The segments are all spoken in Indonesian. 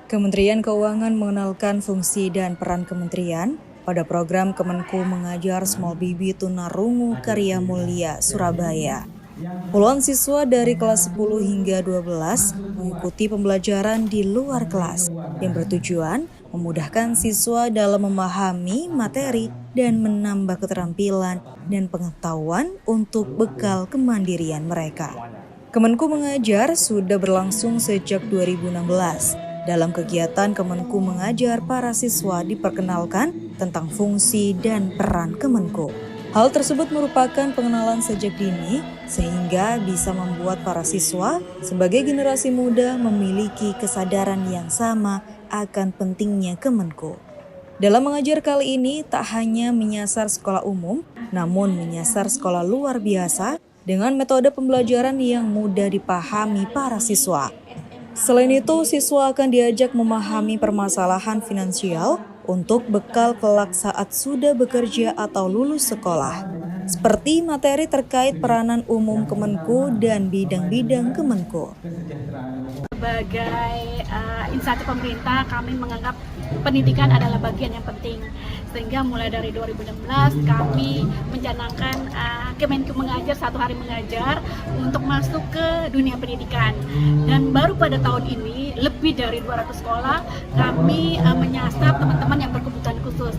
Kementerian Keuangan mengenalkan fungsi dan peran kementerian pada program Kemenku Mengajar Small Bibi Tunarungu Karya Mulia Surabaya. Puluhan siswa dari kelas 10 hingga 12 mengikuti pembelajaran di luar kelas yang bertujuan memudahkan siswa dalam memahami materi dan menambah keterampilan dan pengetahuan untuk bekal kemandirian mereka. Kemenku Mengajar sudah berlangsung sejak 2016. Dalam kegiatan Kemenku Mengajar, para siswa diperkenalkan tentang fungsi dan peran Kemenku. Hal tersebut merupakan pengenalan sejak dini sehingga bisa membuat para siswa sebagai generasi muda memiliki kesadaran yang sama akan pentingnya Kemenku. Dalam mengajar kali ini tak hanya menyasar sekolah umum, namun menyasar sekolah luar biasa dengan metode pembelajaran yang mudah dipahami para siswa. Selain itu, siswa akan diajak memahami permasalahan finansial untuk bekal kelak saat sudah bekerja atau lulus sekolah, seperti materi terkait peranan umum Kemenku dan bidang-bidang Kemenku. Sebagai instansi pemerintah, kami menganggap pendidikan adalah bagian yang penting. Sehingga mulai dari 2016 kami mencanangkan Kemenku Mengajar, satu hari mengajar untuk masuk ke dunia pendidikan. Dan baru pada tahun ini lebih dari 200 sekolah kami menyasar teman-teman yang berkebutuhan khusus.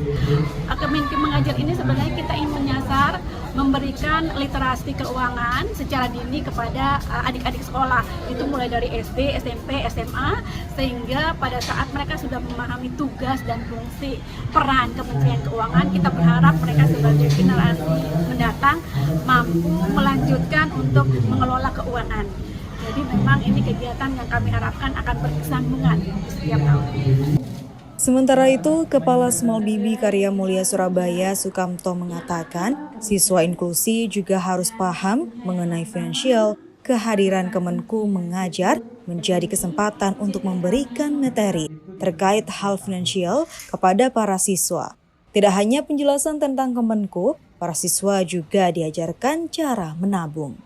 Kemenku Mengajar ini sebenarnya kita ingin menyasar memberikan literasi keuangan secara dini kepada adik-adik sekolah. Itu mulai dari SD, SMP, SMA, sehingga pada saat mereka sudah memahami tugas dan fungsi peran Kementerian Keuangan, kita berharap mereka sebagai generasi mendatang mampu melanjutkan untuk mengelola keuangan. Jadi memang ini kegiatan yang kami harapkan akan berkesinambungan setiap tahun. Sementara itu, Kepala Small Bibi Karya Mulia Surabaya Sukamto mengatakan, siswa inklusi juga harus paham mengenai finansial. Kehadiran Kemenku Mengajar menjadi kesempatan untuk memberikan materi terkait hal finansial kepada para siswa. Tidak hanya penjelasan tentang Kemenku, para siswa juga diajarkan cara menabung.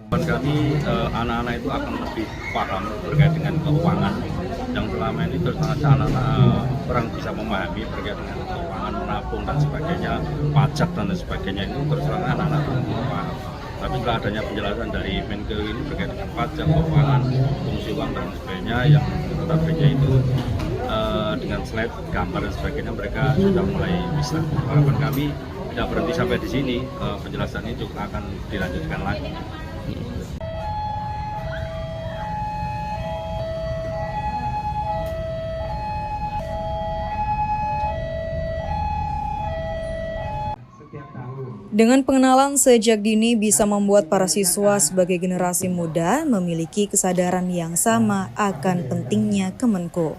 Kami anak-anak itu akan lebih paham terkait dengan keuangan yang selama ini terus anak-anak kurang bisa memahami terkait dengan keuangan, menabung dan sebagainya, pajak dan sebagainya, itu terus anak-anak belum paham. Tapi setelah adanya penjelasan dari Menko ini terkait dengan pajak, keuangan, fungsi uang dan sebagainya, yang notabene itu dengan slide, gambar dan sebagainya mereka sudah mulai bisa. Harapan kami tidak berhenti sampai di sini, penjelasan ini juga akan dilanjutkan lagi. Dengan pengenalan sejak dini bisa membuat para siswa sebagai generasi muda memiliki kesadaran yang sama akan pentingnya Kemenku.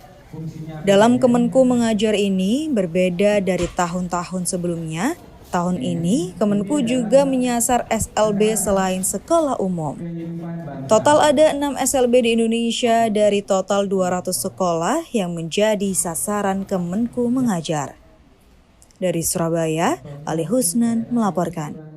Dalam Kemenku Mengajar ini berbeda dari tahun-tahun sebelumnya. Tahun ini Kemenku juga menyasar SLB selain sekolah umum. Total ada 6 SLB di Indonesia dari total 200 sekolah yang menjadi sasaran Kemenku Mengajar. Dari Surabaya, Ali Husnan melaporkan.